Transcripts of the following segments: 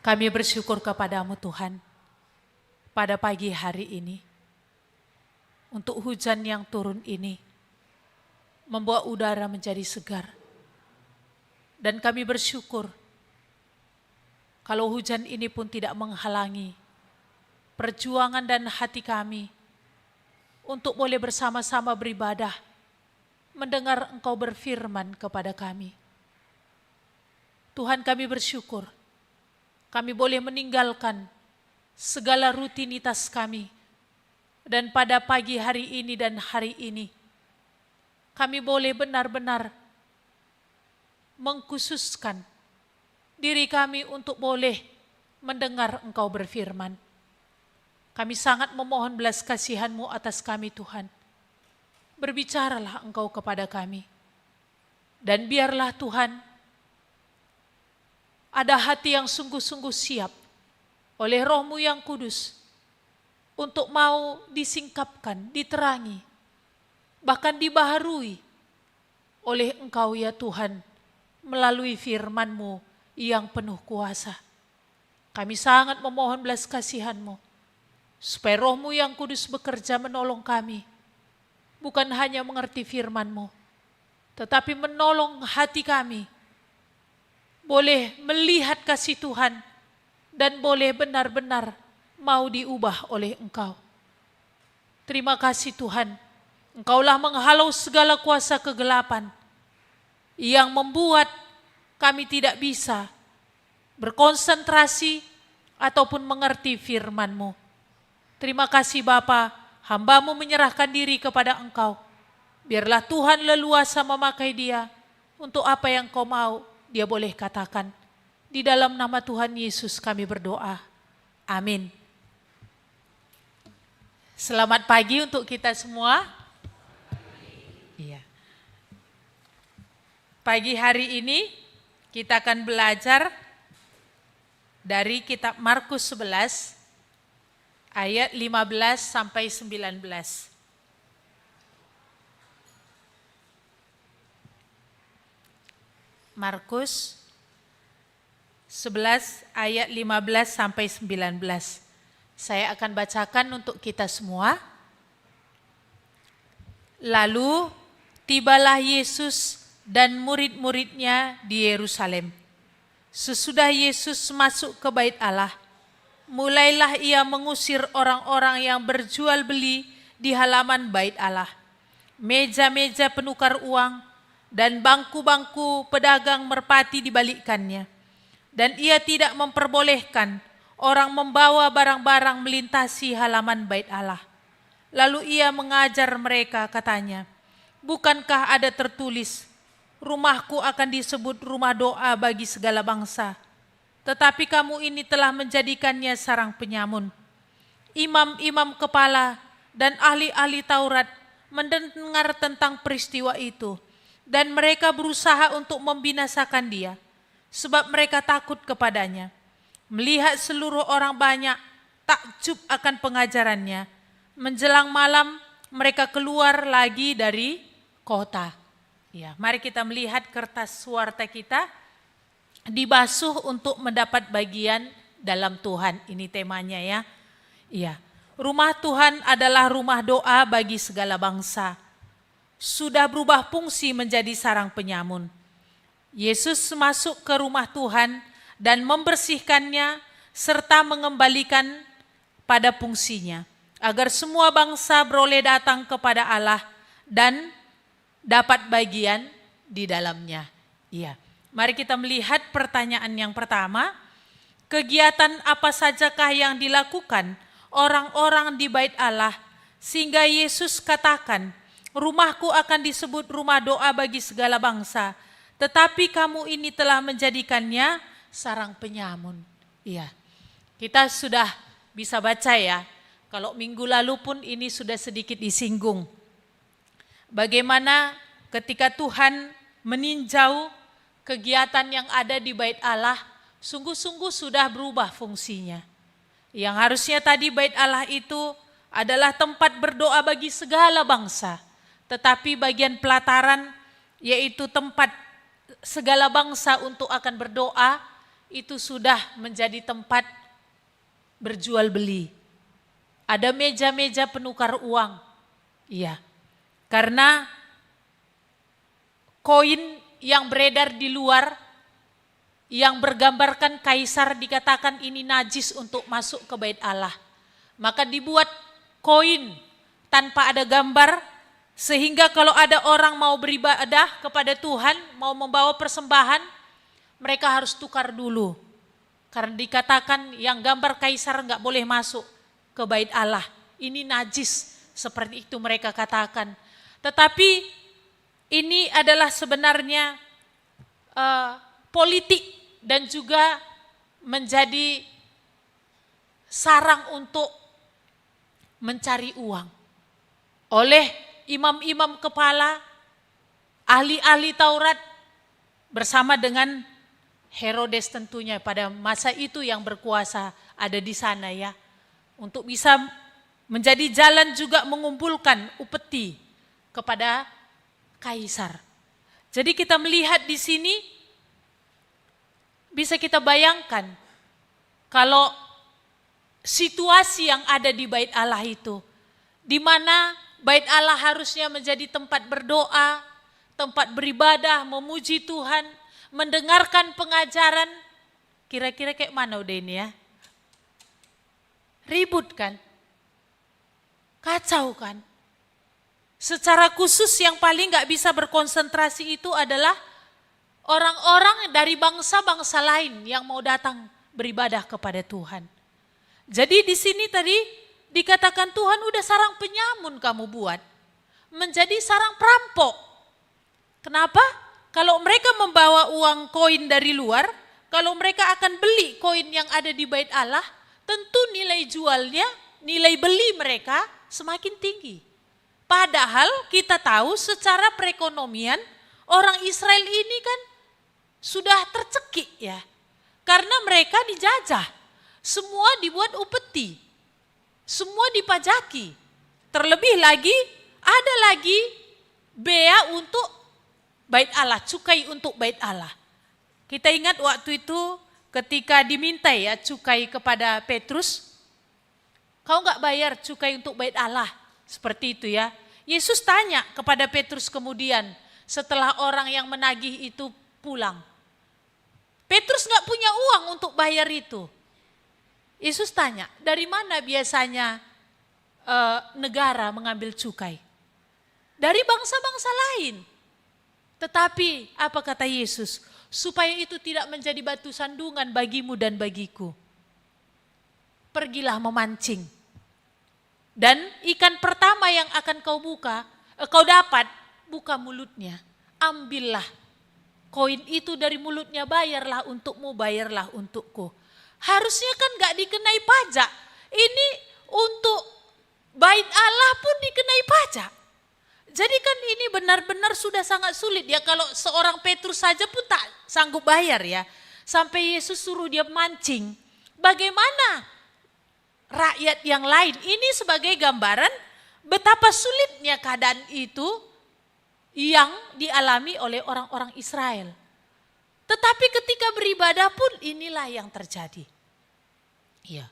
Kami bersyukur kepadamu Tuhan, pada pagi hari ini, untuk hujan yang turun ini, membuat udara menjadi segar. Dan kami bersyukur, kalau hujan ini pun tidak menghalangi perjuangan dan hati kami, untuk boleh bersama-sama beribadah, mendengar Engkau berfirman kepada kami. Tuhan, kami bersyukur, kami boleh meninggalkan segala rutinitas kami. Dan pada pagi hari ini dan hari ini, kami boleh benar-benar mengkhususkan diri kami untuk boleh mendengar Engkau berfirman. Kami sangat memohon belas kasihan-Mu atas kami Tuhan. Berbicaralah Engkau kepada kami. Dan biarlah Tuhan, ada hati yang sungguh-sungguh siap oleh Roh-Mu yang kudus untuk mau disingkapkan, diterangi, bahkan dibaharui oleh Engkau ya Tuhan melalui firman-Mu yang penuh kuasa. Kami sangat memohon belas kasihan-Mu supaya Roh-Mu yang kudus bekerja menolong kami, bukan hanya mengerti firman-Mu, tetapi menolong hati kami boleh melihat kasih Tuhan dan boleh benar-benar mau diubah oleh Engkau. Terima kasih Tuhan, Engkaulah menghalau segala kuasa kegelapan yang membuat kami tidak bisa berkonsentrasi ataupun mengerti firman-Mu. Terima kasih Bapa, hamba-Mu menyerahkan diri kepada Engkau. Biarlah Tuhan leluasa memakai dia untuk apa yang Kau mau dia boleh katakan. Di dalam nama Tuhan Yesus kami berdoa. Amin. Selamat pagi untuk kita semua. Iya. Pagi hari ini kita akan belajar dari kitab Markus 11 ayat 15 sampai 19. Markus 11 ayat 15 sampai 19. Saya akan bacakan untuk kita semua. Lalu tibalah Yesus dan murid-muridnya di Yerusalem. Sesudah Yesus masuk ke bait Allah, mulailah ia mengusir orang-orang yang berjual beli di halaman bait Allah. Meja-meja penukar uang dan bangku-bangku pedagang merpati dibalikkannya. Dan ia tidak memperbolehkan orang membawa barang-barang melintasi halaman bait Allah. Lalu ia mengajar mereka, katanya, bukankah ada tertulis, rumahku akan disebut rumah doa bagi segala bangsa, tetapi kamu ini telah menjadikannya sarang penyamun. Imam-imam kepala dan ahli-ahli Taurat mendengar tentang peristiwa itu, dan mereka berusaha untuk membinasakan dia, sebab mereka takut kepadanya. Melihat seluruh orang banyak takjub akan pengajarannya. Menjelang malam mereka keluar lagi dari kota. Ya, mari kita melihat kertas suarta kita dibasuh untuk mendapat bagian dalam Tuhan. Ini temanya ya. Iya. Rumah Tuhan adalah rumah doa bagi segala bangsa. Sudah berubah fungsi menjadi sarang penyamun. Yesus masuk ke rumah Tuhan dan membersihkannya serta mengembalikan pada fungsinya, agar semua bangsa beroleh datang kepada Allah dan dapat bagian di dalamnya. Iya. Mari kita melihat pertanyaan yang pertama. Kegiatan apa sajakah yang dilakukan orang-orang di bait Allah sehingga Yesus katakan, rumahku akan disebut rumah doa bagi segala bangsa, tetapi kamu ini telah menjadikannya sarang penyamun. Iya. Kita sudah bisa baca ya. Kalau minggu lalu pun ini sudah sedikit disinggung. Bagaimana ketika Tuhan meninjau kegiatan yang ada di bait Allah, sungguh-sungguh sudah berubah fungsinya. Yang harusnya tadi bait Allah itu adalah tempat berdoa bagi segala bangsa. Tetapi bagian pelataran yaitu tempat segala bangsa untuk akan berdoa, itu sudah menjadi tempat berjual beli. Ada meja-meja penukar uang. Iya. Karena koin yang beredar di luar yang bergambarkan kaisar dikatakan ini najis untuk masuk ke bait Allah. Maka dibuat koin tanpa ada gambar, sehingga kalau ada orang mau beribadah kepada Tuhan, mau membawa persembahan, mereka harus tukar dulu. Karena dikatakan yang gambar kaisar enggak boleh masuk ke bait Allah. Ini najis, seperti itu mereka katakan. Tetapi ini adalah sebenarnya politik dan juga menjadi sarang untuk mencari uang oleh imam-imam kepala, ahli-ahli Taurat bersama dengan Herodes tentunya pada masa itu yang berkuasa ada di sana ya. Untuk bisa menjadi jalan juga mengumpulkan upeti kepada kaisar. Jadi kita melihat di sini bisa kita bayangkan kalau situasi yang ada di bait Allah itu, di mana bait Allah harusnya menjadi tempat berdoa, tempat beribadah, memuji Tuhan, mendengarkan pengajaran. Kira-kira kayak mana udah ini ya? Ribut kan? Kacau kan? Secara khusus yang paling gak bisa berkonsentrasi itu adalah orang-orang dari bangsa-bangsa lain yang mau datang beribadah kepada Tuhan. Jadi di sini tadi dikatakan Tuhan udah sarang penyamun kamu buat menjadi sarang perampok. Kenapa? Kalau mereka membawa uang koin dari luar, kalau mereka akan beli koin yang ada di bait Allah, tentu nilai jualnya, nilai beli mereka semakin tinggi. Padahal kita tahu secara perekonomian orang Israel ini kan sudah tercekik ya. Karena mereka dijajah. Semua dibuat upeti. Semua dipajaki. Terlebih lagi ada lagi bea untuk bait Allah, cukai untuk bait Allah. Kita ingat waktu itu ketika diminta ya cukai kepada Petrus, kau enggak bayar cukai untuk bait Allah, seperti itu ya. Yesus tanya kepada Petrus kemudian setelah orang yang menagih itu pulang. Petrus enggak punya uang untuk bayar itu. Yesus tanya, dari mana biasanya negara mengambil cukai? Dari bangsa-bangsa lain. Tetapi apa kata Yesus? Supaya itu tidak menjadi batu sandungan bagimu dan bagiku. Pergilah memancing. Dan ikan pertama yang akan kau dapat, buka mulutnya. Ambillah koin itu dari mulutnya, bayarlah untukmu, bayarlah untukku. Harusnya kan gak dikenai pajak. Ini untuk bait Allah pun dikenai pajak. Jadi kan ini benar-benar sudah sangat sulit ya, kalau seorang Petrus saja pun tak sanggup bayar ya. Sampai Yesus suruh dia mancing. Bagaimana rakyat yang lain? Ini sebagai gambaran betapa sulitnya keadaan itu yang dialami oleh orang-orang Israel. Tetapi ketika beribadah pun inilah yang terjadi. Ya.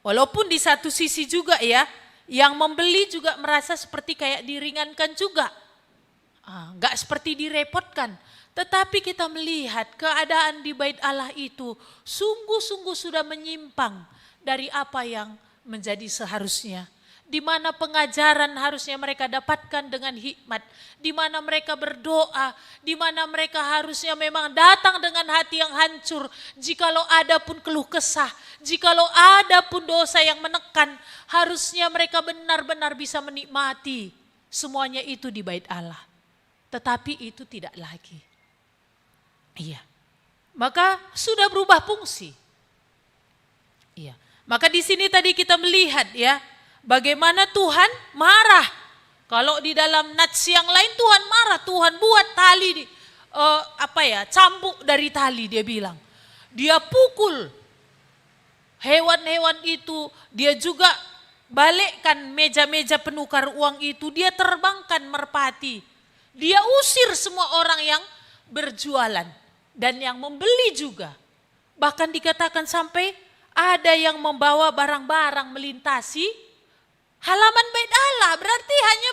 Walaupun di satu sisi juga ya, yang membeli juga merasa seperti kayak diringankan juga. Enggak seperti direpotkan. Tetapi kita melihat keadaan di bait Allah itu sungguh-sungguh sudah menyimpang dari apa yang menjadi seharusnya. Di mana pengajaran harusnya mereka dapatkan dengan hikmat, di mana mereka berdoa, di mana mereka harusnya memang datang dengan hati yang hancur. Jikalau ada pun keluh kesah, jikalau ada pun dosa yang menekan, harusnya mereka benar-benar bisa menikmati semuanya itu di bait Allah. Tetapi itu tidak lagi. Iya. Maka sudah berubah fungsi. Iya. Maka di sini tadi kita melihat ya, bagaimana Tuhan marah. Kalau di dalam nats yang lain Tuhan marah, Tuhan buat tali cambuk dari tali dia bilang. Dia pukul hewan-hewan itu, dia juga balikkan meja-meja penukar uang itu, dia terbangkan merpati. Dia usir semua orang yang berjualan dan yang membeli juga. Bahkan dikatakan sampai ada yang membawa barang-barang melintasi halaman bait Allah. Berarti hanya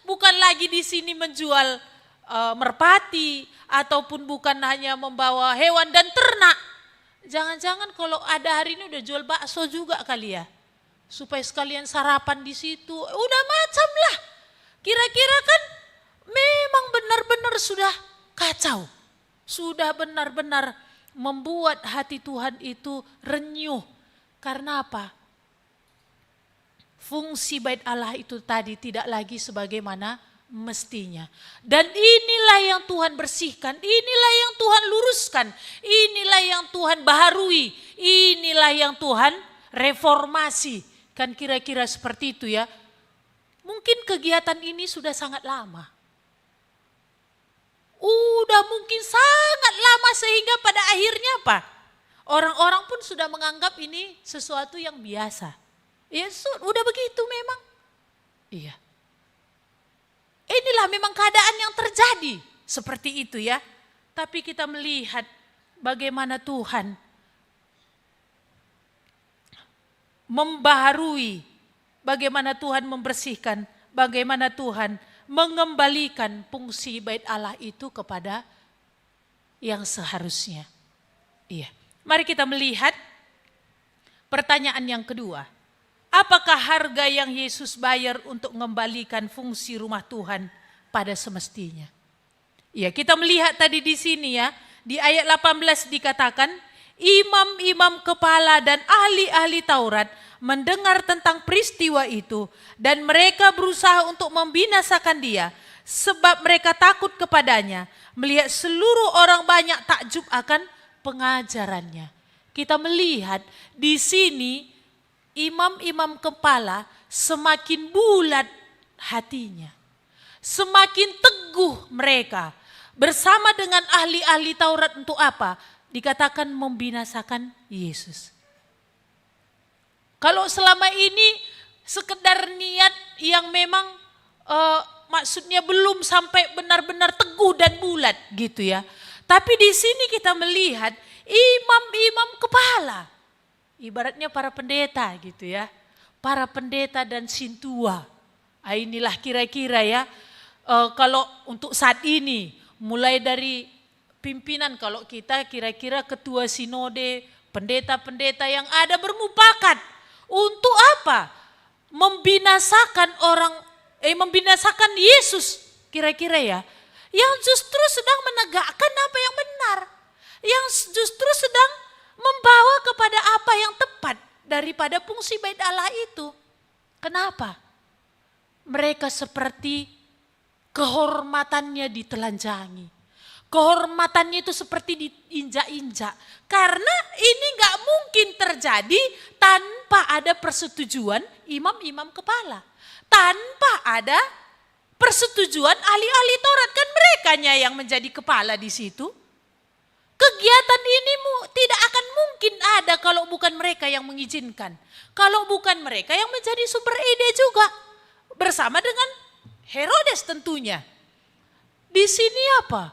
bukan lagi di sini menjual merpati ataupun bukan hanya membawa hewan dan ternak. Jangan-jangan kalau ada hari ini udah jual bakso juga kali ya. Supaya sekalian sarapan di situ. Udah macam lah. Kira-kira kan memang benar-benar sudah kacau. Sudah benar-benar membuat hati Tuhan itu renyuh. Karena apa? Fungsi bait Allah itu tadi tidak lagi sebagaimana mestinya. Dan inilah yang Tuhan bersihkan, inilah yang Tuhan luruskan, inilah yang Tuhan baharui, inilah yang Tuhan reformasi. Kan kira-kira seperti itu ya. Mungkin kegiatan ini sudah sangat lama. Udah mungkin sangat lama sehingga pada akhirnya apa? Orang-orang pun sudah menganggap ini sesuatu yang biasa. Ya udah begitu memang. Iya. Inilah memang keadaan yang terjadi. Seperti itu ya. Tapi kita melihat bagaimana Tuhan membaharui, bagaimana Tuhan membersihkan, bagaimana Tuhan mengembalikan fungsi bait Allah itu kepada yang seharusnya. Iya. Mari kita melihat pertanyaan yang kedua. Apakah harga yang Yesus bayar untuk mengembalikan fungsi rumah Tuhan pada semestinya? Ya, kita melihat tadi di sini ya, di ayat 18 dikatakan, imam-imam kepala dan ahli-ahli Taurat mendengar tentang peristiwa itu dan mereka berusaha untuk membinasakan dia sebab mereka takut kepadanya, melihat seluruh orang banyak takjub akan pengajarannya. Kita melihat di sini imam-imam kepala semakin bulat hatinya. Semakin teguh mereka bersama dengan ahli-ahli Taurat untuk apa? Dikatakan membinasakan Yesus. Kalau selama ini sekedar niat yang memang maksudnya belum sampai benar-benar teguh dan bulat gitu ya. Tapi di sini kita melihat imam-imam kepala. Ibaratnya para pendeta gitu ya. Para pendeta dan sintua. Inilah kira-kira ya. Kalau untuk saat ini mulai dari pimpinan, kalau kita kira-kira ketua sinode, pendeta-pendeta yang ada bermufakat untuk apa? Membinasakan Yesus kira-kira ya. Yang justru sedang menegakkan apa yang benar. Yang justru sedang membawa kepada apa yang tepat daripada fungsi bait Allah itu. Kenapa? Mereka seperti kehormatannya ditelanjangi. Kehormatannya itu seperti diinjak-injak. Karena ini gak mungkin terjadi tanpa ada persetujuan imam-imam kepala. Tanpa ada persetujuan ahli-ahli Taurat. Kan merekanya yang menjadi kepala di situ. Kegiatan ini tidak akan mungkin ada kalau bukan mereka yang mengizinkan. Kalau bukan mereka yang menjadi sumber ide juga. Bersama dengan Herodes tentunya. Di sini apa?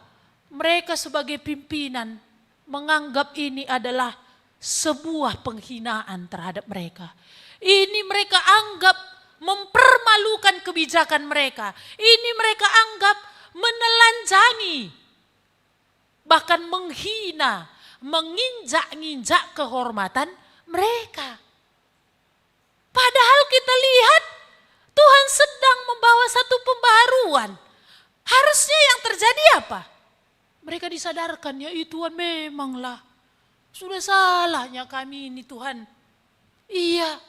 Mereka sebagai pimpinan menganggap ini adalah sebuah penghinaan terhadap mereka. Ini mereka anggap mempermalukan kebijakan mereka. Ini mereka anggap menelanjangi. Bahkan menghina, menginjak-injak kehormatan mereka. Padahal kita lihat Tuhan sedang membawa satu pembaharuan. Harusnya yang terjadi apa? Mereka disadarkan, ya Tuhan memanglah sudah salahnya kami ini Tuhan. Iya,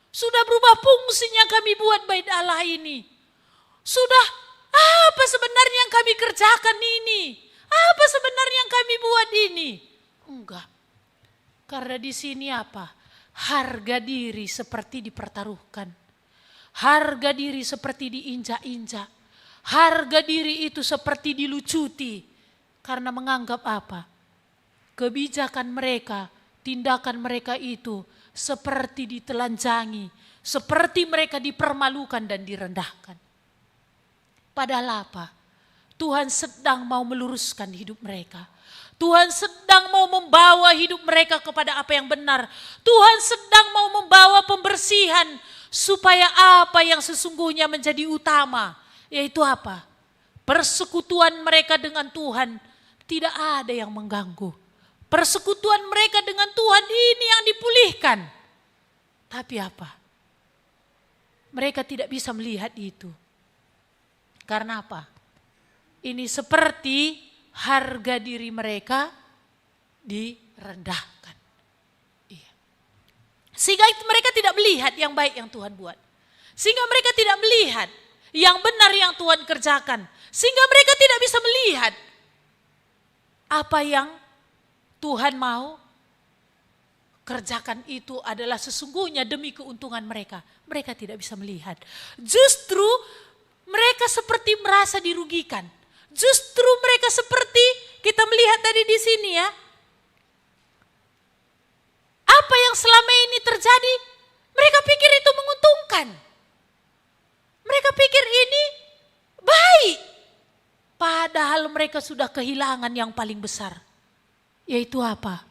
sudah berubah fungsinya kami buat bait Allah ini. Sudah apa sebenarnya yang kami kerjakan ini? Apa sebenarnya yang kami buat ini? Enggak. Karena di sini apa? Harga diri seperti dipertaruhkan. Harga diri seperti diinjak-injak. Harga diri itu seperti dilucuti. Karena menganggap apa? Kebijakan mereka, tindakan mereka itu seperti ditelanjangi. Seperti mereka dipermalukan dan direndahkan. Padahal apa? Tuhan sedang mau meluruskan hidup mereka. Tuhan sedang mau membawa hidup mereka kepada apa yang benar. Tuhan sedang mau membawa pembersihan supaya apa yang sesungguhnya menjadi utama, yaitu apa? Persekutuan mereka dengan Tuhan tidak ada yang mengganggu. Persekutuan mereka dengan Tuhan ini yang dipulihkan. Tapi apa? Mereka tidak bisa melihat itu. Karena apa? Ini seperti harga diri mereka direndahkan. Iya. Sehingga mereka tidak melihat yang baik yang Tuhan buat. Sehingga mereka tidak melihat yang benar yang Tuhan kerjakan. Sehingga mereka tidak bisa melihat apa yang Tuhan mau kerjakan itu adalah sesungguhnya demi keuntungan mereka. Mereka tidak bisa melihat. Justru mereka seperti merasa dirugikan. Justru mereka seperti kita melihat tadi di sini ya. Apa yang selama ini terjadi, mereka pikir itu menguntungkan. Mereka pikir ini baik. Padahal mereka sudah kehilangan yang paling besar. Yaitu apa?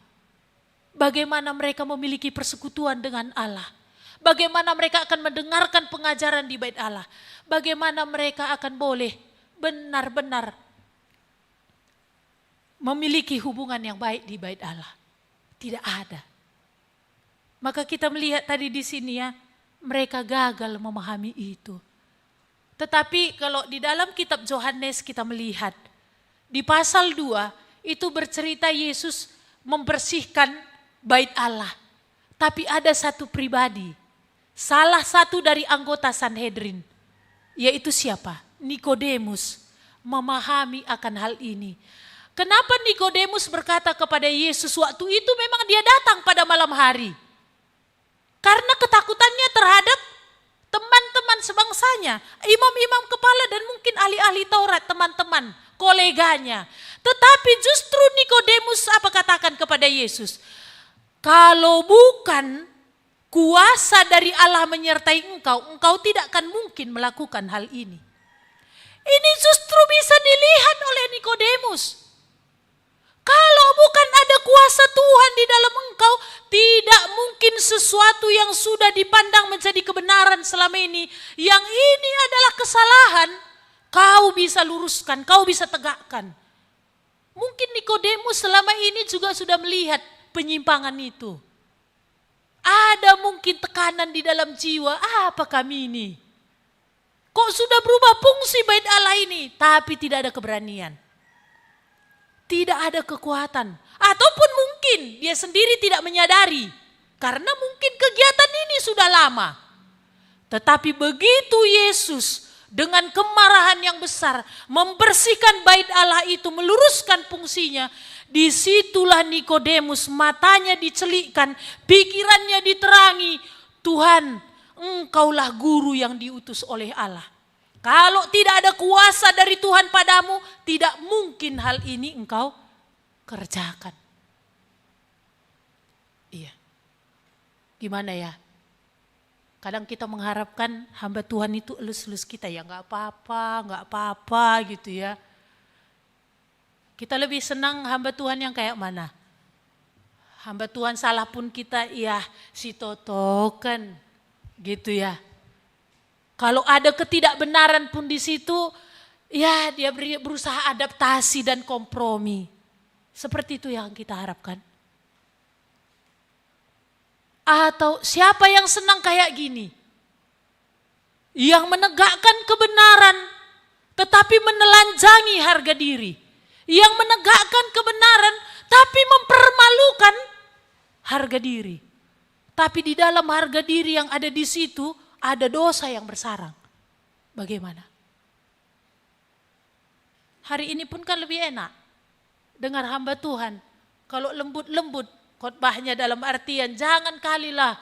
Bagaimana mereka memiliki persekutuan dengan Allah. Bagaimana mereka akan mendengarkan pengajaran di bait Allah. Bagaimana mereka akan boleh benar-benar memiliki hubungan yang baik di bait Allah. Tidak ada. Maka kita melihat tadi di sini ya, mereka gagal memahami itu. Tetapi kalau di dalam kitab Yohanes kita melihat, di pasal 2 itu bercerita Yesus membersihkan bait Allah. Tapi ada satu pribadi, salah satu dari anggota Sanhedrin, yaitu siapa? Nikodemus, memahami akan hal ini. Kenapa Nikodemus berkata kepada Yesus waktu itu memang dia datang pada malam hari? Karena ketakutannya terhadap teman-teman sebangsanya, imam-imam kepala dan mungkin ahli-ahli Taurat, teman-teman, koleganya. Tetapi justru Nikodemus apa katakan kepada Yesus? Kalau bukan kuasa dari Allah menyertai engkau, engkau tidak akan mungkin melakukan hal ini. Ini justru bisa dilihat oleh Nikodemus. Kalau bukan ada kuasa Tuhan di dalam engkau, tidak mungkin sesuatu yang sudah dipandang menjadi kebenaran selama ini, yang ini adalah kesalahan, kau bisa luruskan, kau bisa tegakkan. Mungkin Nikodemus selama ini juga sudah melihat penyimpangan itu. Ada mungkin tekanan di dalam jiwa, apa kami ini? Kok sudah berubah fungsi bait Allah ini, tapi tidak ada keberanian. Tidak ada kekuatan. Ataupun mungkin dia sendiri tidak menyadari. Karena mungkin kegiatan ini sudah lama. Tetapi begitu Yesus dengan kemarahan yang besar membersihkan bait Allah itu, meluruskan fungsinya, disitulah Nikodemus matanya dicelikkan, pikirannya diterangi. Tuhan, engkaulah guru yang diutus oleh Allah. Kalau tidak ada kuasa dari Tuhan padamu, tidak mungkin hal ini engkau kerjakan. Iya. Gimana ya? Kadang kita mengharapkan hamba Tuhan itu elus-elus kita ya, nggak apa-apa gitu ya. Kita lebih senang hamba Tuhan yang kayak mana? Hamba Tuhan salah pun kita, ya si Toto kan gitu ya. Kalau ada ketidakbenaran pun di situ, ya dia berusaha adaptasi dan kompromi. Seperti itu yang kita harapkan. Atau siapa yang senang kayak gini? Yang menegakkan kebenaran, tetapi menelanjangi harga diri. Yang menegakkan kebenaran, tapi mempermalukan harga diri. Tapi di dalam harga diri yang ada di situ, ada dosa yang bersarang. Bagaimana? Hari ini pun kan lebih enak dengar hamba Tuhan. Kalau lembut-lembut khotbahnya dalam artian jangan kalilah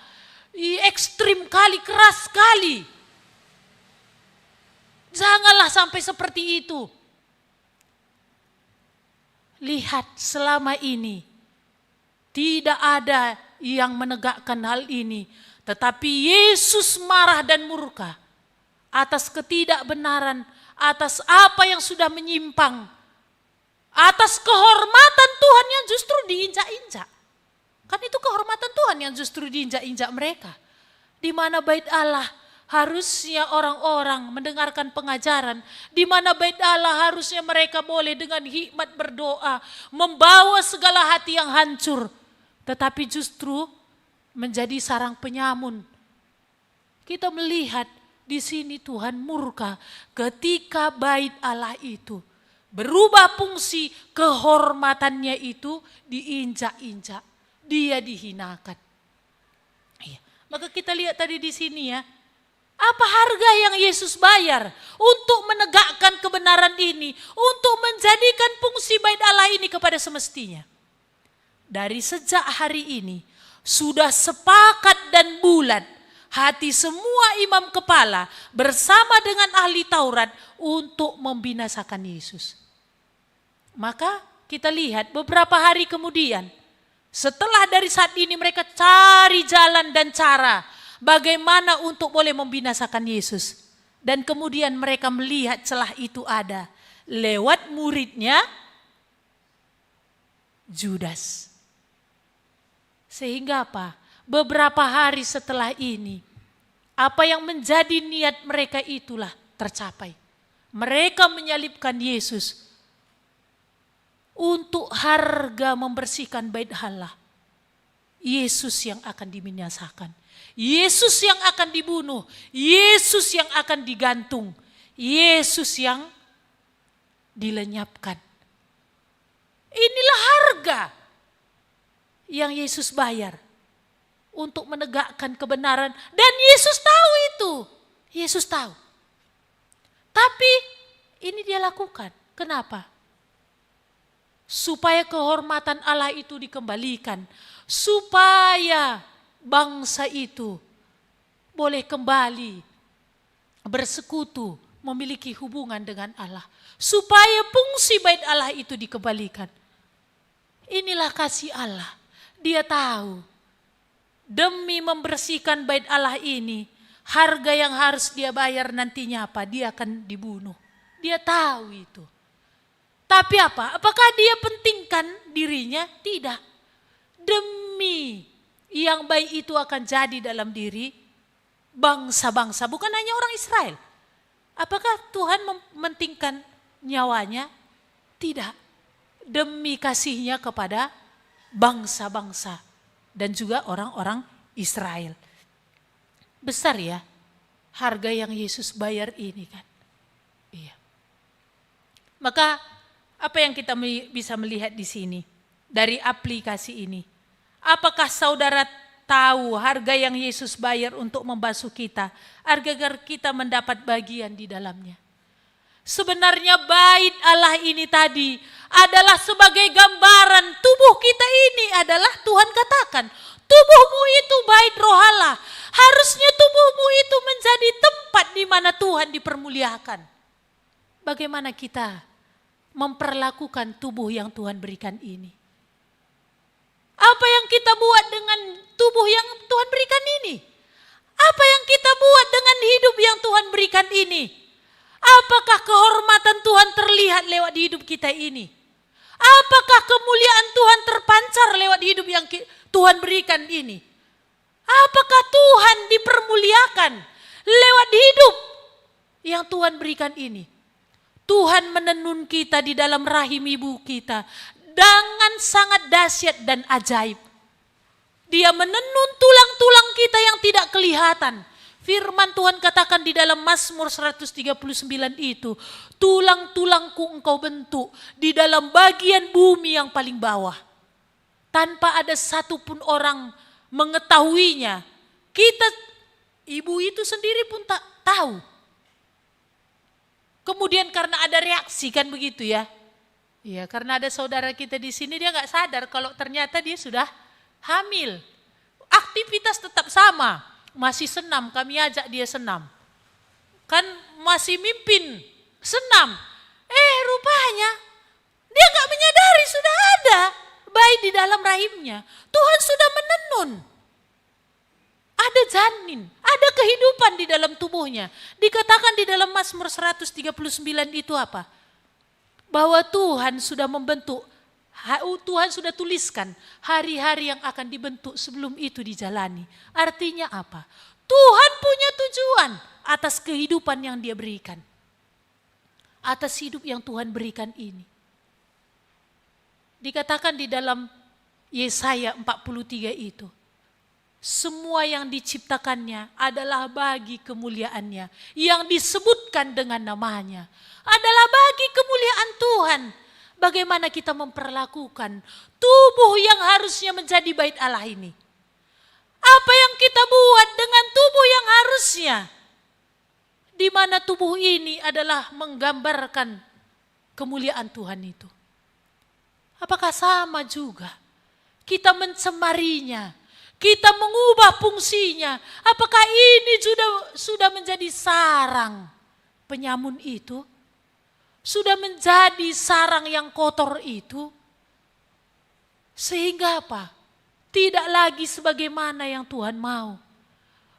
ekstrim kali, keras kali. Janganlah sampai seperti itu. Lihat selama ini tidak ada yang menegakkan hal ini. Tetapi Yesus marah dan murka atas ketidakbenaran, atas apa yang sudah menyimpang, Atas kehormatan Tuhan yang justru diinjak-injak. Kan itu kehormatan Tuhan yang justru diinjak-injak mereka. Di mana bait Allah harusnya orang-orang mendengarkan pengajaran. Di mana bait Allah harusnya mereka boleh dengan hikmat berdoa. Membawa segala hati yang hancur. Tetapi justru menjadi sarang penyamun. Kita melihat di sini Tuhan murka ketika bait Allah itu berubah fungsi, kehormatannya itu diinjak-injak. Dia dihinakan. Iya. Maka kita lihat tadi di sini ya. Apa harga yang Yesus bayar untuk menegakkan kebenaran ini. Untuk menjadikan fungsi bait Allah ini kepada semestinya. Dari sejak hari ini sudah sepakat dan bulat hati semua imam kepala bersama dengan ahli Taurat untuk membinasakan Yesus. Maka kita lihat beberapa hari kemudian, setelah dari saat ini mereka cari jalan dan cara bagaimana untuk boleh membinasakan Yesus. Dan kemudian mereka melihat celah itu ada lewat muridnya Judas. Sehingga apa? Beberapa hari setelah ini, apa yang menjadi niat mereka itulah tercapai. Mereka menyalibkan Yesus untuk harga membersihkan bait Allah. Yesus yang akan dibinasakan. Yesus yang akan dibunuh. Yesus yang akan digantung. Yesus yang dilenyapkan. Inilah harga yang Yesus bayar untuk menegakkan kebenaran. Dan Yesus tahu itu. Yesus tahu. Tapi ini dia lakukan. Kenapa? Supaya kehormatan Allah itu dikembalikan. Supaya bangsa itu boleh kembali bersekutu, memiliki hubungan dengan Allah. Supaya fungsi bait Allah itu dikembalikan. Inilah kasih Allah. Dia tahu demi membersihkan bait Allah ini, harga yang harus dia bayar nantinya apa? Dia akan dibunuh. Dia tahu itu. Tapi apa? Apakah dia pentingkan dirinya? Tidak. Demi yang baik itu akan jadi dalam diri bangsa-bangsa, bukan hanya orang Israel. Apakah Tuhan mementingkan nyawanya? Tidak. Demi kasihnya kepada bangsa-bangsa dan juga orang-orang Israel. Besar ya harga yang Yesus bayar ini kan. Iya. Maka apa yang kita bisa melihat di sini dari aplikasi ini? Apakah saudara tahu harga yang Yesus bayar untuk membasuh kita agar kita mendapat bagian di dalamnya? Sebenarnya bait Allah ini tadi adalah sebagai gambaran tubuh kita ini adalah Tuhan katakan, tubuhmu itu bait roh Allah. Harusnya tubuhmu itu menjadi tempat di mana Tuhan dipermuliakan. Bagaimana kita memperlakukan tubuh yang Tuhan berikan ini? Apa yang kita buat dengan tubuh yang Tuhan berikan ini? Apa yang kita buat dengan hidup yang Tuhan berikan ini? Apakah kehormatan Tuhan terlihat lewat di hidup kita ini? Apakah kemuliaan Tuhan terpancar lewat di hidup yang Tuhan berikan ini? Apakah Tuhan dipermuliakan lewat hidup yang Tuhan berikan ini? Tuhan menenun kita di dalam rahim ibu kita dengan sangat dahsyat dan ajaib. Dia menenun tulang-tulang kita yang tidak kelihatan. Firman Tuhan katakan di dalam Mazmur 139 itu, tulang-tulangku engkau bentuk di dalam bagian bumi yang paling bawah. Tanpa ada satupun orang mengetahuinya. Kita, ibu itu sendiri pun tak tahu. Kemudian karena ada reaksi kan begitu ya. Ya, karena ada saudara kita di sini dia nggak sadar kalau ternyata dia sudah hamil. Aktivitas tetap sama, masih senam, kami ajak dia senam. Kan masih mimpin senam. Rupanya dia nggak menyadari sudah ada bayi di dalam rahimnya. Tuhan sudah menenun. Ada janin, ada kehidupan di dalam tubuhnya. Dikatakan di dalam Mazmur 139 itu apa? bahwa Tuhan sudah membentuk, Tuhan sudah tuliskan hari-hari yang akan dibentuk sebelum itu dijalani. Artinya apa? Tuhan punya tujuan atas kehidupan yang Dia berikan. Atas hidup yang Tuhan berikan ini. Dikatakan di dalam Yesaya 43 itu, semua yang diciptakannya adalah bagi kemuliaannya. Yang disebutkan dengan namanya adalah bagi kemuliaan Tuhan. Bagaimana kita memperlakukan tubuh yang harusnya menjadi bait Allah ini? Apa yang kita buat dengan tubuh yang harusnya? Di mana tubuh ini adalah menggambarkan kemuliaan Tuhan itu. Apakah sama juga? Kita mencemarinya, kita mengubah fungsinya. Apakah ini sudah menjadi sarang penyamun itu? Sudah menjadi sarang yang kotor itu? Sehingga apa? Tidak lagi sebagaimana yang Tuhan mau.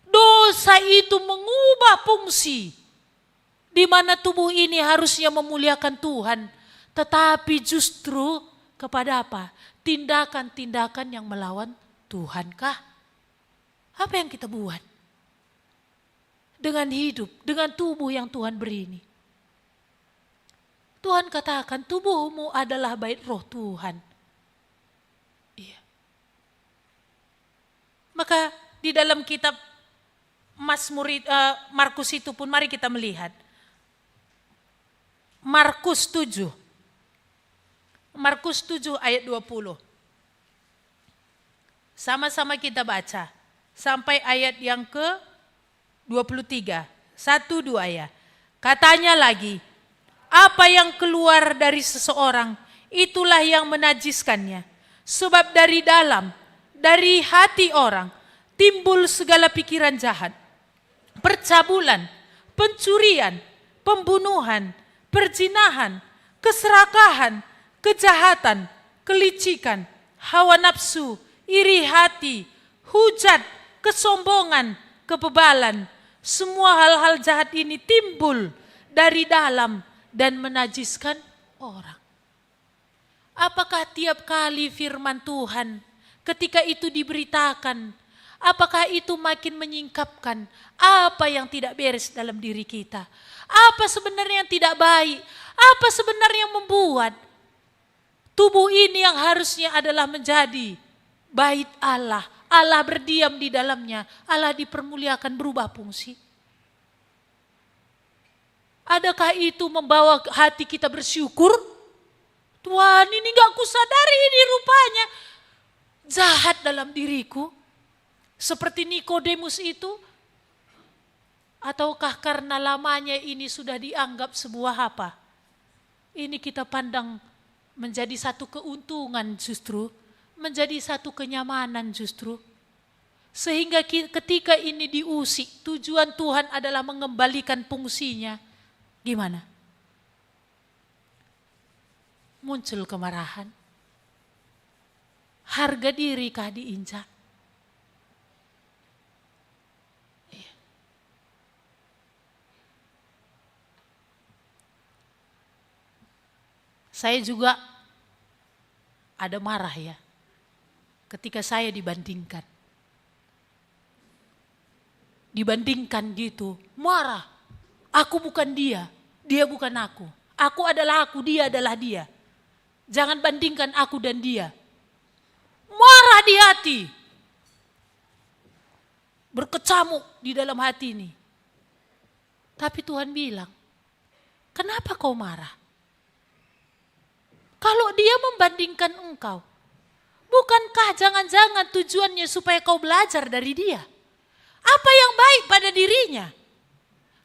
Dosa itu mengubah fungsi. Di mana tubuh ini harusnya memuliakan Tuhan. Tetapi justru kepada apa? Tindakan-tindakan yang melawan Tuhankah? Apa yang kita buat? Dengan hidup, dengan tubuh yang Tuhan beri ini. Tuhan katakan tubuhmu adalah bait roh Tuhan. Iya. Maka di dalam kitab Markus itu pun mari kita melihat. Markus 7. Markus 7 ayat 20. Sama-sama kita baca. Sampai ayat yang ke-23. 1-2 ya. Katanya lagi, apa yang keluar dari seseorang, itulah yang menajiskannya. Sebab dari dalam, dari hati orang, timbul segala pikiran jahat. Percabulan, pencurian, pembunuhan, perzinahan, keserakahan, kejahatan, kelicikan, hawa nafsu, iri hati, hujat, kesombongan, kebebalan. Semua hal-hal jahat ini timbul dari dalam dan menajiskan orang. Apakah tiap kali firman Tuhan ketika itu diberitakan, apakah itu makin menyingkapkan apa yang tidak beres dalam diri kita? Apa sebenarnya yang tidak baik? Apa sebenarnya yang membuat tubuh ini yang harusnya adalah menjadi bait Allah, Allah berdiam di dalamnya, Allah dipermuliakan berubah fungsi? Adakah itu membawa hati kita bersyukur? Tuhan, ini gak kusadari ini rupanya jahat dalam diriku. Seperti Nikodemus itu. Ataukah karena lamanya ini sudah dianggap sebuah apa? Ini kita pandang menjadi satu keuntungan justru. Menjadi satu kenyamanan justru. Sehingga ketika ini diusik, tujuan Tuhan adalah mengembalikan fungsinya. Gimana? Muncul kemarahan. Harga diri kah diinjak? Iya. Saya juga ada marah ya. Ketika saya dibandingkan. Dibandingkan gitu, marah. Aku bukan dia, dia bukan aku. Aku adalah aku, dia adalah dia. Jangan bandingkan aku dan dia. Marah di hati. Berkecamuk di dalam hati ini. Tapi Tuhan bilang, kenapa kau marah? Kalau dia membandingkan engkau, bukankah jangan-jangan tujuannya supaya kau belajar dari dia? Apa yang baik pada dirinya?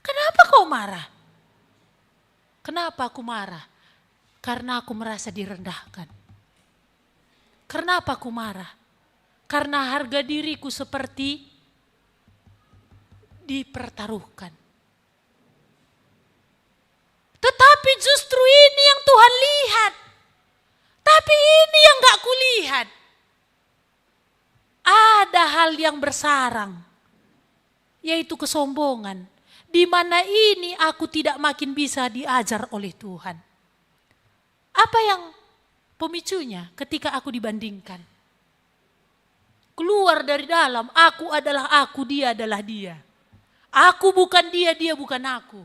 Kenapa kau marah? Kenapa aku marah? Karena aku merasa direndahkan. Kenapa aku marah? Karena harga diriku seperti dipertaruhkan. Tetapi justru ini yang Tuhan lihat. Tapi ini yang gak kulihat. Ada hal yang bersarang. Yaitu kesombongan. Di mana ini aku tidak makin bisa diajar oleh Tuhan. Apa yang pemicunya ketika aku dibandingkan? Keluar dari dalam, aku adalah aku, dia adalah dia. Aku bukan dia, dia bukan aku.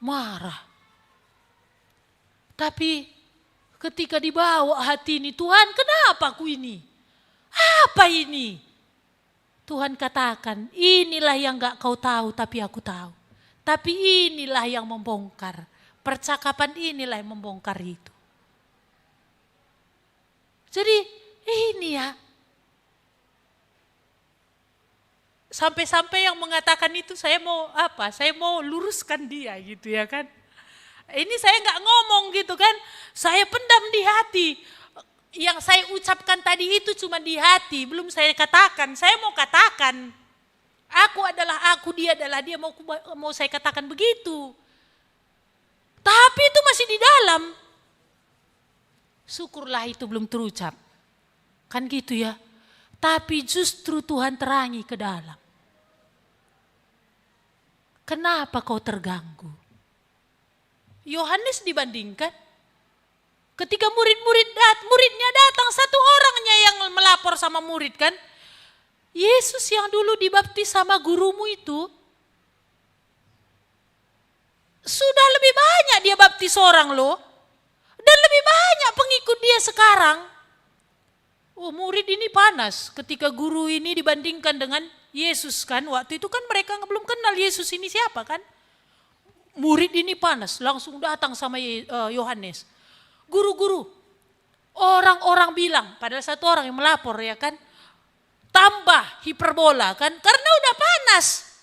Marah. Tapi ketika dibawa hati ini, Tuhan kenapa aku ini? Apa ini? Tuhan katakan, inilah yang gak kau tahu tapi aku tahu. Tapi inilah yang membongkar. Percakapan inilah yang membongkar itu. Jadi ini ya. Sampai-sampai yang mengatakan itu saya mau apa? Saya mau luruskan dia gitu ya kan. Ini saya gak ngomong gitu kan. Saya pendam di hati. Yang saya ucapkan tadi itu cuma di hati, belum saya katakan. Saya mau katakan, aku adalah aku, dia adalah dia, mau saya katakan begitu. Tapi itu masih di dalam. Syukurlah itu belum terucap. Kan gitu ya. Tapi justru Tuhan terangi ke dalam. Kenapa kau terganggu? Yohanes dibandingkan. Ketika muridnya datang, satu orangnya yang melapor sama murid kan. Yesus yang dulu dibaptis sama gurumu itu, sudah lebih banyak dia baptis orang loh. Dan lebih banyak pengikut dia sekarang. Oh, murid ini panas ketika guru ini dibandingkan dengan Yesus kan. Waktu itu kan mereka belum kenal Yesus ini siapa kan. Murid ini panas, langsung datang sama Yohanes. Guru-guru, orang-orang bilang, padahal satu orang yang melapor ya kan, tambah hiperbola kan, karena udah panas.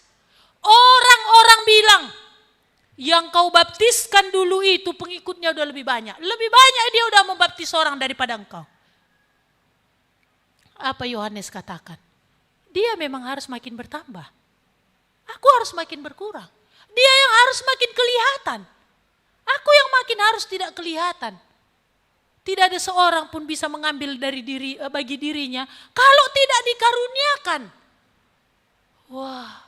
Orang-orang bilang, yang kau baptiskan dulu itu pengikutnya udah lebih banyak. Lebih banyak dia udah membaptis orang daripada engkau. Apa Yohanes katakan? Dia memang harus makin bertambah. Aku harus makin berkurang. Dia yang harus makin kelihatan. Aku yang makin harus tidak kelihatan. Tidak ada seorang pun bisa mengambil dari bagi dirinya kalau tidak dikaruniakan. Wah,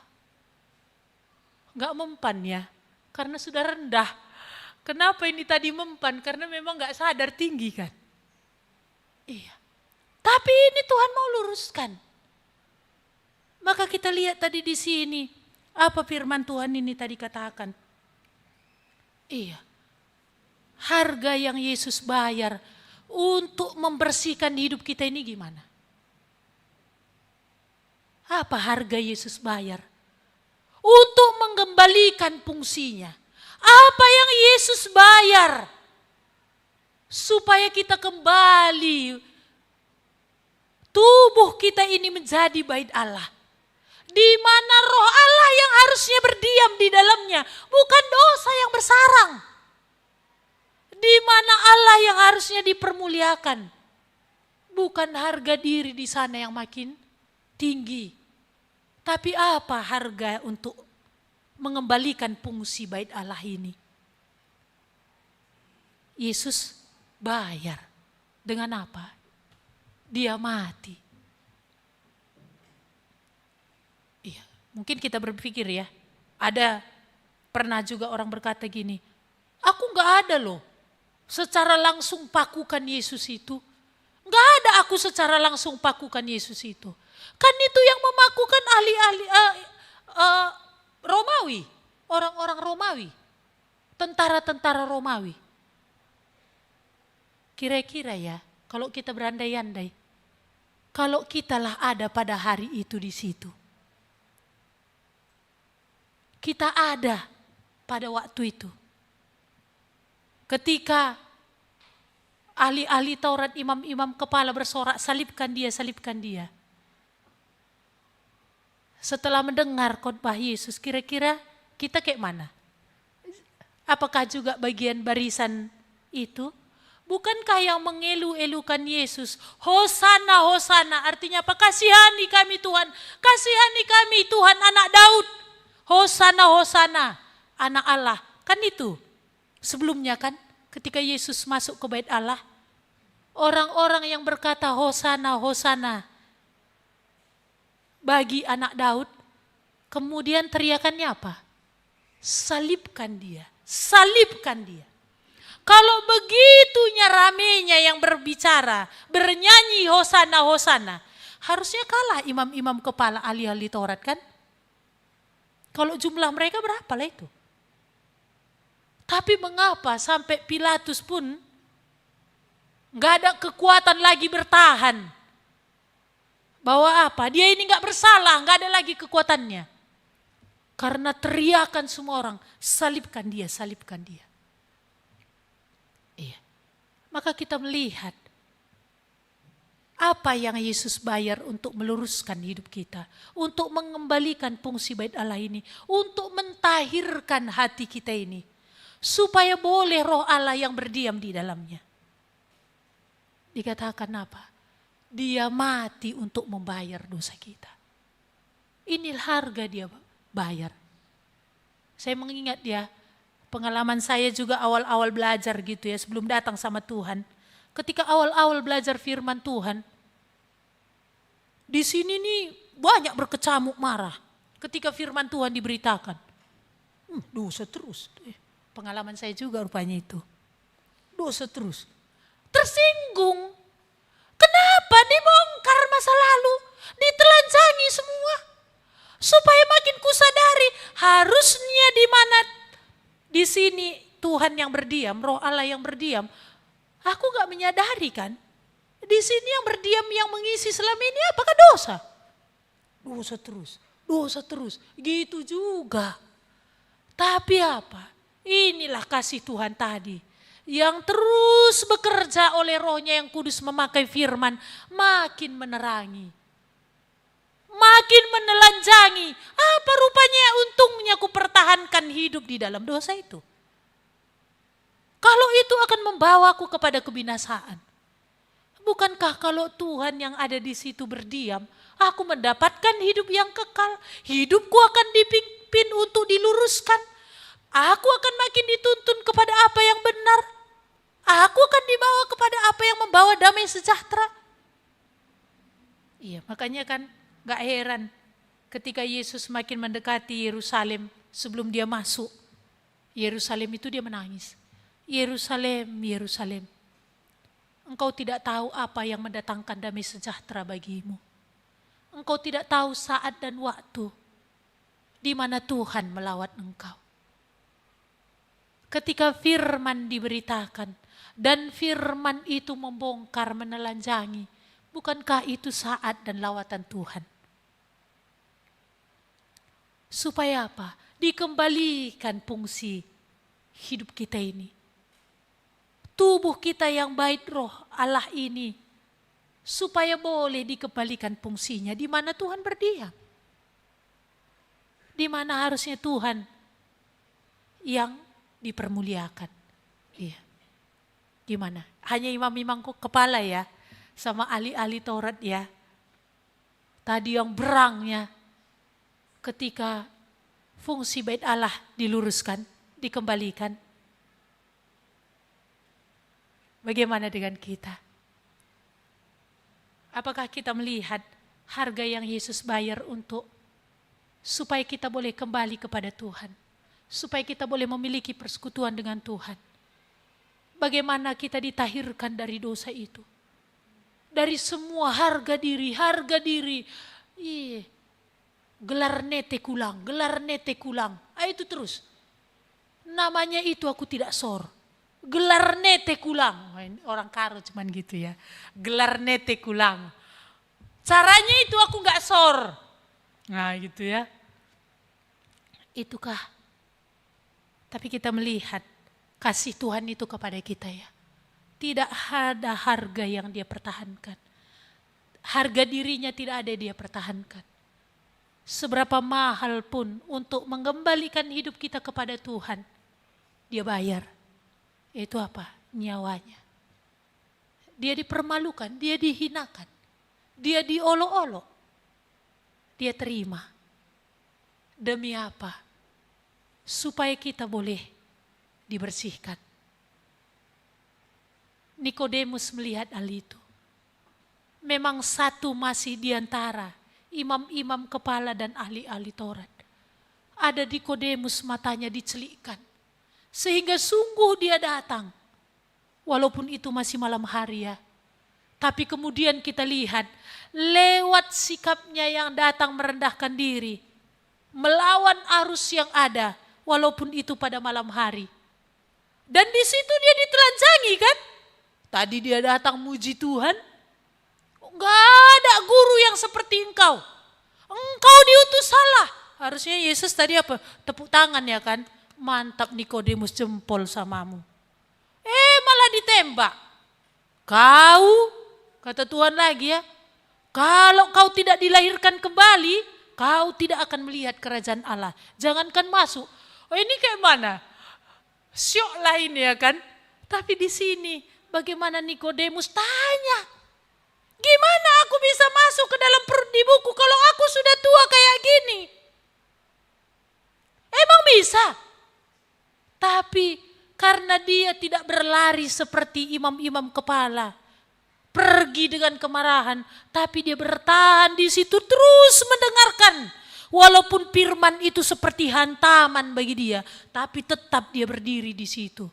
gak mempan ya, karena sudah rendah. Kenapa ini tadi mempan? Karena memang gak sadar tinggi kan. Iya. Tapi ini Tuhan mau luruskan. Maka kita lihat tadi di sini, apa firman Tuhan ini tadi katakan. Iya. Harga yang Yesus bayar untuk membersihkan hidup kita ini gimana? Apa harga Yesus bayar? Untuk mengembalikan fungsinya. Apa yang Yesus bayar? Supaya kita kembali, tubuh kita ini menjadi bait Allah. Di mana roh Allah yang harusnya berdiam di dalamnya, bukan dosa yang bersarang. Di mana Allah yang harusnya dipermuliakan, bukan harga diri di sana yang makin tinggi. Tapi apa harga untuk mengembalikan fungsi bait Allah ini? Yesus bayar dengan apa? Dia mati. Iya, mungkin kita berpikir ya, ada pernah juga orang berkata gini, aku gak ada loh secara langsung pakukan Yesus itu. Gak ada aku secara langsung pakukan Yesus itu. Kan itu yang memakukan ahli-ahli Romawi, orang-orang Romawi, tentara-tentara Romawi. Kira-kira ya, kalau kita berandai-andai, kalau kitalah ada pada hari itu di situ, kita ada pada waktu itu. Ketika ahli-ahli Taurat, imam-imam kepala bersorak, salibkan dia, salibkan dia. Setelah mendengar khotbah Yesus, kira-kira kita kayak mana? Apakah juga bagian barisan itu? Bukankah yang mengelu-elukan Yesus? Hosana, Hosana, artinya apa? Kasihani kami Tuhan, kasihani kami Tuhan anak Daud. Hosana, Hosana, anak Allah. Kan itu. Sebelumnya kan ketika Yesus masuk ke bait Allah, orang-orang yang berkata Hosana, Hosana bagi anak Daud, kemudian teriakannya apa? Salibkan dia, salibkan dia. Kalau begitunya ramenya yang berbicara, bernyanyi hosana hosana, harusnya kalah imam-imam kepala ahli-ahli Taurat kan? Kalau jumlah mereka berapa lah itu? Tapi mengapa sampai Pilatus pun nggak ada kekuatan lagi bertahan? Bahwa apa? Dia ini nggak bersalah, nggak ada lagi kekuatannya. Karena teriakan semua orang, salibkan dia, salibkan dia. Iya. Maka kita melihat apa yang Yesus bayar untuk meluruskan hidup kita, untuk mengembalikan fungsi bait Allah ini, untuk mentahirkan hati kita ini, supaya boleh roh Allah yang berdiam di dalamnya. Dikatakan apa? Dia mati untuk membayar dosa kita. Inilah harga dia bayar. Saya mengingat ya, pengalaman saya juga awal-awal belajar gitu ya, sebelum datang sama Tuhan. Ketika awal-awal belajar firman Tuhan, di sini nih banyak berkecamuk marah ketika firman Tuhan diberitakan. Dosa terus. Pengalaman saya juga rupanya itu. Dosa terus. Tersinggung. Kenapa dibongkar masa lalu? Ditelanjangi semua. Supaya makin kusadari harusnya di mana di sini Tuhan yang berdiam, roh Allah yang berdiam. Aku gak menyadari kan, di sini yang berdiam yang mengisi selama ini apakah dosa? Dosa terus, dosa terus, gitu juga. Tapi apa? Inilah kasih Tuhan tadi, yang terus bekerja oleh rohnya yang kudus memakai firman, makin menerangi. Makin menelanjangi, apa rupanya untungnya ku pertahankan hidup di dalam dosa itu. Kalau itu akan membawaku kepada kebinasaan. Bukankah kalau Tuhan yang ada di situ berdiam, aku mendapatkan hidup yang kekal. Hidupku akan dipimpin untuk diluruskan. Aku akan makin dituntun kepada apa yang benar. Aku akan dibawa kepada apa yang membawa damai sejahtera. Iya, makanya kan gak heran ketika Yesus makin mendekati Yerusalem sebelum dia masuk Yerusalem itu dia menangis. Yerusalem, Yerusalem, engkau tidak tahu apa yang mendatangkan damai sejahtera bagimu. Engkau tidak tahu saat dan waktu di mana Tuhan melawat engkau. Ketika firman diberitakan dan firman itu membongkar, menelanjangi, bukankah itu saat dan lawatan Tuhan? Supaya apa? Dikembalikan fungsi hidup kita ini. Tubuh kita yang baik roh Allah ini, supaya boleh dikembalikan fungsinya di mana Tuhan berdiam. Di mana harusnya Tuhan yang dipermuliakan. Iya. Gimana? Hanya imam-imam kepala ya, sama ahli-ahli Taurat ya. Tadi yang berangnya ketika fungsi bait Allah diluruskan, dikembalikan. Bagaimana dengan kita? Apakah kita melihat harga yang Yesus bayar untuk supaya kita boleh kembali kepada Tuhan, supaya kita boleh memiliki persekutuan dengan Tuhan? Bagaimana kita ditahirkan dari dosa itu? Dari semua harga diri. Gelar nete kulang. Itu terus. Namanya itu aku tidak sor. Gelar nete kulang. Orang Karo cuman gitu ya. Gelar nete kulang. Caranya itu aku gak sor. Nah gitu ya. Itukah. Tapi kita melihat kasih Tuhan itu kepada kita ya. Tidak ada harga yang dia pertahankan. Harga dirinya tidak ada dia pertahankan. Seberapa mahal pun untuk mengembalikan hidup kita kepada Tuhan, dia bayar. Itu apa? Nyawanya. Dia dipermalukan, dia dihinakan, dia diolok-olok, dia terima. Demi apa? Supaya kita boleh dibersihkan. Nikodemus melihat hal itu. Memang satu masih di antara imam-imam kepala dan ahli-ahli Taurat. Ada Nikodemus matanya dicelikkan. Sehingga sungguh dia datang Walaupun itu masih malam hari ya. Tapi kemudian kita lihat lewat sikapnya yang datang merendahkan diri. Melawan arus yang ada walaupun itu pada malam hari. Dan di situ dia ditelanjangi kan. Tadi dia datang muji Tuhan. Enggak ada guru yang seperti engkau. Engkau diutus Allah. Harusnya Yesus tadi apa? Tepuk tangan ya kan. Mantap Nikodemus, jempol samamu. Malah ditembak. Kau, kata Tuhan lagi ya, kalau kau tidak dilahirkan kembali, kau tidak akan melihat kerajaan Allah. Jangankan masuk. Ini kayak mana? Syok lain ya kan. Tapi di sini bagaimana Nikodemus tanya, gimana aku bisa masuk ke dalam perut ibuku kalau aku sudah tua kayak gini? Emang bisa? Tapi karena dia tidak berlari seperti imam-imam kepala, pergi dengan kemarahan, tapi dia bertahan di situ terus mendengarkan. Walaupun firman itu seperti hantaman bagi dia, tapi tetap dia berdiri di situ.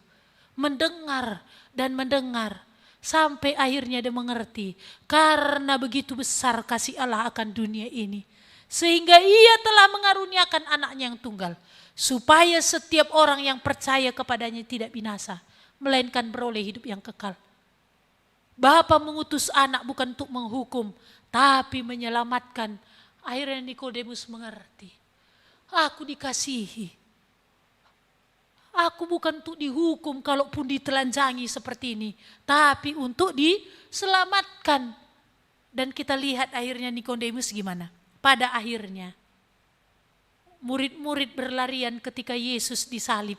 Mendengar dan mendengar, sampai akhirnya dia mengerti. Karena begitu besar kasih Allah akan dunia ini, sehingga ia telah mengaruniakan anaknya yang tunggal. Supaya setiap orang yang percaya kepadanya tidak binasa, melainkan beroleh hidup yang kekal. Bapa mengutus anak bukan untuk menghukum, tapi menyelamatkan. Akhirnya Nikodemus mengerti. Aku dikasihi. Aku bukan untuk dihukum kalaupun ditelanjangi seperti ini, tapi untuk diselamatkan. Dan kita lihat akhirnya Nikodemus gimana? Pada akhirnya murid-murid berlarian ketika Yesus disalib.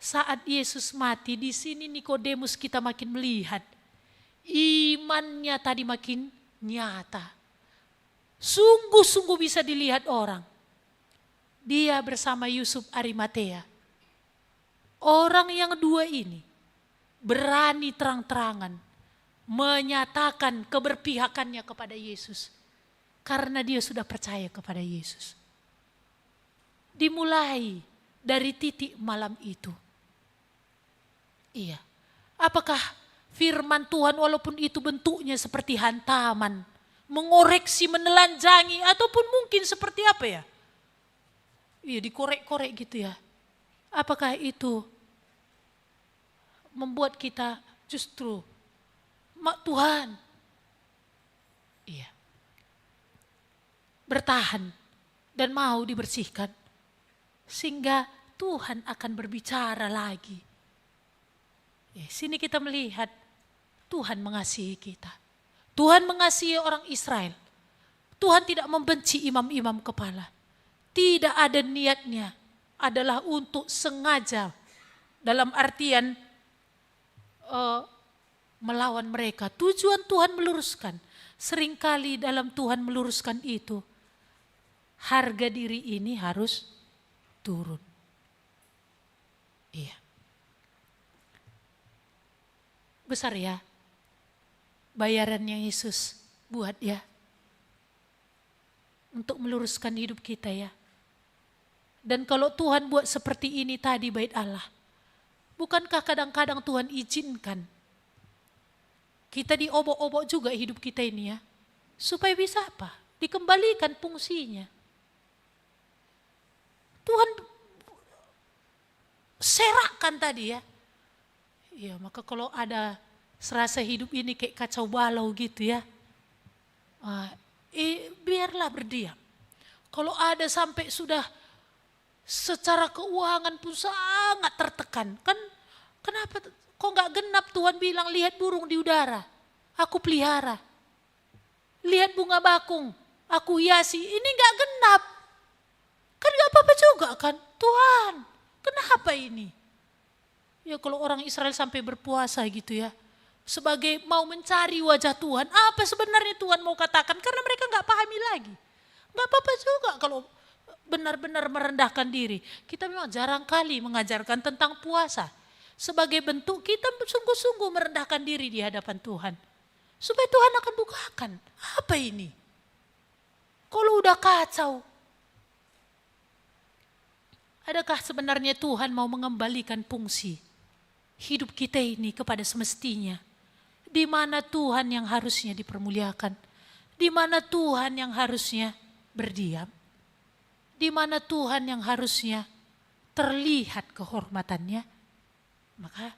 Saat Yesus mati, di sini Nikodemus kita makin melihat imannya tadi makin nyata. Sungguh-sungguh bisa dilihat orang. Dia bersama Yusuf Arimatea. Orang yang dua ini berani terang-terangan menyatakan keberpihakannya kepada Yesus. Karena dia sudah percaya kepada Yesus. Dimulai dari titik malam itu. Iya. Apakah firman Tuhan walaupun itu bentuknya seperti hantaman, mengoreksi, menelanjangi, ataupun mungkin seperti apa ya? Iya, dikorek-korek gitu ya. Apakah itu membuat kita justru Tuhan, iya, bertahan dan mau dibersihkan? Sehingga Tuhan akan berbicara lagi. Sini kita melihat Tuhan mengasihi kita. Tuhan mengasihi orang Israel. Tuhan tidak membenci imam-imam kepala. Tidak ada niatnya adalah untuk sengaja dalam artian melawan mereka. Tujuan Tuhan meluruskan. Seringkali dalam Tuhan meluruskan itu, harga diri ini harus turun. Iya. Besar ya bayaran yang Yesus buat ya. Untuk meluruskan hidup kita ya. Dan kalau Tuhan buat seperti ini tadi bait Allah. Bukankah kadang-kadang Tuhan izinkan kita diobok-obok juga hidup kita ini ya. Supaya bisa apa? Dikembalikan fungsinya. Tuhan serakkan tadi ya. Ya maka kalau ada serasa hidup ini kayak kacau balau gitu ya. Biarlah berdiam. Kalau ada sampai sudah secara keuangan pun sangat tertekan. Kan kenapa kok gak genap Tuhan bilang lihat burung di udara. Aku pelihara. Lihat bunga bakung. Aku hiasi. Ini gak genap. Kan gak apa-apa juga kan. Tuhan kenapa ini? Ya kalau orang Israel sampai berpuasa gitu ya. Sebagai mau mencari wajah Tuhan. Apa sebenarnya Tuhan mau katakan. Karena mereka gak pahami lagi. Gak apa-apa juga kalau benar-benar merendahkan diri. Kita memang jarang kali mengajarkan tentang puasa. Sebagai bentuk kita sungguh-sungguh merendahkan diri di hadapan Tuhan. Supaya Tuhan akan bukakan. Apa ini? Kalau udah kacau. Adakah sebenarnya Tuhan mau mengembalikan fungsi? hidup kita ini kepada semestinya. Di mana Tuhan yang harusnya dipermuliakan, di mana Tuhan yang harusnya berdiam, di mana Tuhan yang harusnya terlihat kehormatannya. Maka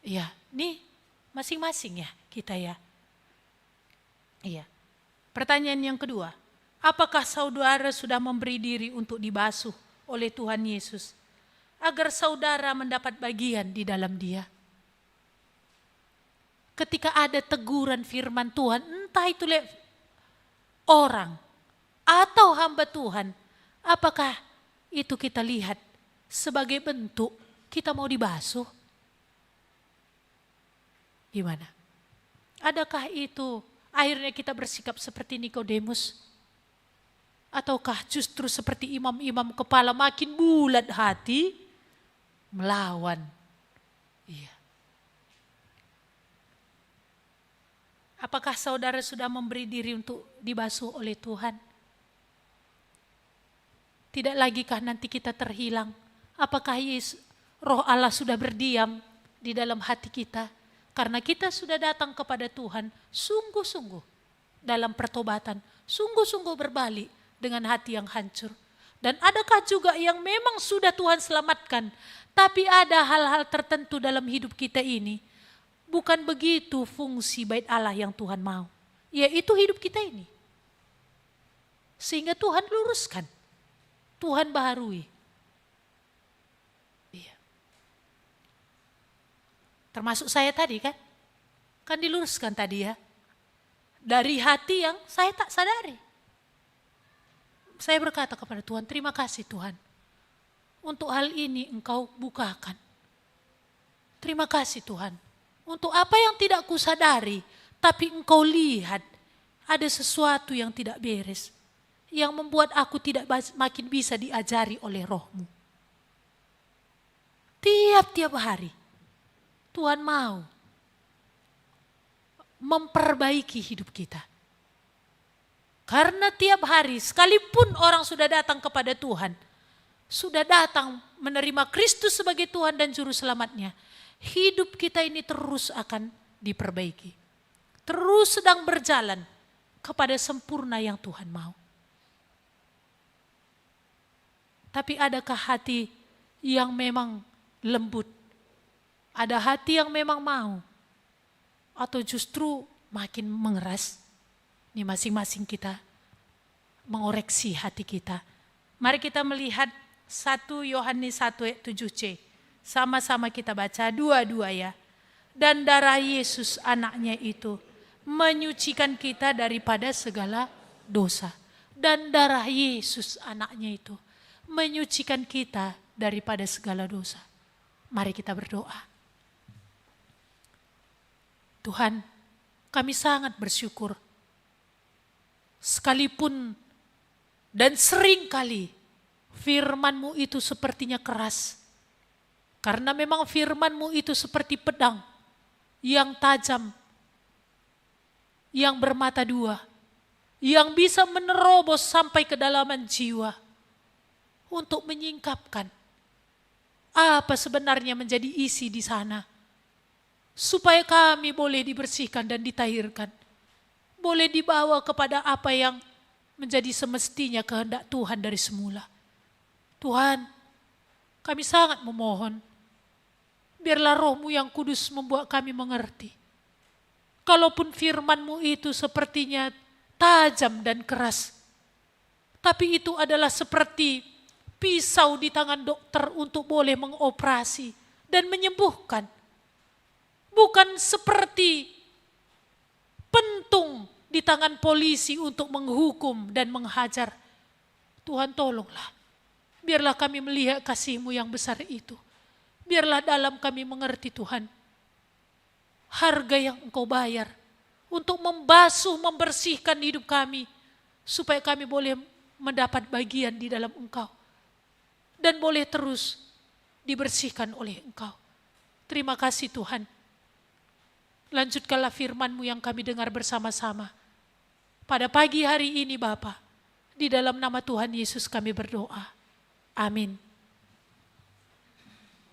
ya, ini masing-masing ya kita ya. Iya. Pertanyaan yang kedua, apakah saudara sudah memberi diri untuk dibasuh oleh Tuhan Yesus agar saudara mendapat bagian di dalam Dia? Ketika ada teguran firman Tuhan, entah itu orang atau hamba Tuhan, apakah itu kita lihat sebagai bentuk kita mau dibasuh? Gimana? Adakah itu akhirnya kita bersikap seperti Nikodemus? Ataukah justru seperti imam-imam kepala makin bulat hati melawan? Iya. Apakah saudara sudah memberi diri untuk dibasuh oleh Tuhan? Tidak lagikah nanti kita terhilang? Apakah Roh Allah sudah berdiam di dalam hati kita? Karena kita sudah datang kepada Tuhan sungguh-sungguh dalam pertobatan, sungguh-sungguh berbalik dengan hati yang hancur. Dan adakah juga yang memang sudah Tuhan selamatkan, tapi ada hal-hal tertentu dalam hidup kita ini, bukan begitu fungsi bait Allah yang Tuhan mau, yaitu hidup kita ini. Sehingga Tuhan luruskan, Tuhan baharui. Iya. Termasuk saya tadi kan diluruskan tadi ya. Dari hati yang saya tak sadari. Saya berkata kepada Tuhan, terima kasih Tuhan. Untuk hal ini Engkau bukakan. Terima kasih Tuhan. Untuk apa yang tidak kusadari, tapi Engkau lihat ada sesuatu yang tidak beres, yang membuat aku tidak makin bisa diajari oleh Roh-Mu. Tiap-tiap hari Tuhan mau memperbaiki hidup kita. Karena tiap hari sekalipun orang sudah datang kepada Tuhan, sudah datang menerima Kristus sebagai Tuhan dan Juru Selamatnya, hidup kita ini terus akan diperbaiki. Terus sedang berjalan kepada sempurna yang Tuhan mau. Tapi adakah hati yang memang lembut? Ada hati yang memang mau? Atau justru makin mengeras? Ini masing-masing kita mengoreksi hati kita. Mari kita melihat 1 Yohanes 1 ayat 7c. Sama-sama kita baca dua-dua ya. Dan darah Yesus anaknya itu menyucikan kita daripada segala dosa. Dan darah Yesus anaknya itu menyucikan kita daripada segala dosa. Mari kita berdoa. Tuhan, kami sangat bersyukur. Sekalipun dan sering kali firman-Mu itu sepertinya keras. Karena memang firman-Mu itu seperti pedang yang tajam, yang bermata dua, yang bisa menerobos sampai kedalaman jiwa untuk menyingkapkan apa sebenarnya menjadi isi di sana. Supaya kami boleh dibersihkan dan ditahirkan. Boleh dibawa kepada apa yang menjadi semestinya kehendak Tuhan dari semula. Tuhan, kami sangat memohon, biarlah Roh-Mu yang kudus membuat kami mengerti. Kalaupun firman-Mu itu sepertinya tajam dan keras, tapi itu adalah seperti pisau di tangan dokter untuk boleh mengoperasi dan menyembuhkan. Bukan seperti pentung di tangan polisi untuk menghukum dan menghajar. Tuhan tolonglah, biarlah kami melihat kasih-Mu yang besar itu. Biarlah dalam kami mengerti Tuhan, harga yang Engkau bayar untuk membasuh, membersihkan hidup kami, supaya kami boleh mendapat bagian di dalam Engkau, dan boleh terus dibersihkan oleh Engkau. Terima kasih Tuhan. Lanjutkanlah firman-Mu yang kami dengar bersama-sama. Pada pagi hari ini Bapa, di dalam nama Tuhan Yesus kami berdoa. Amin.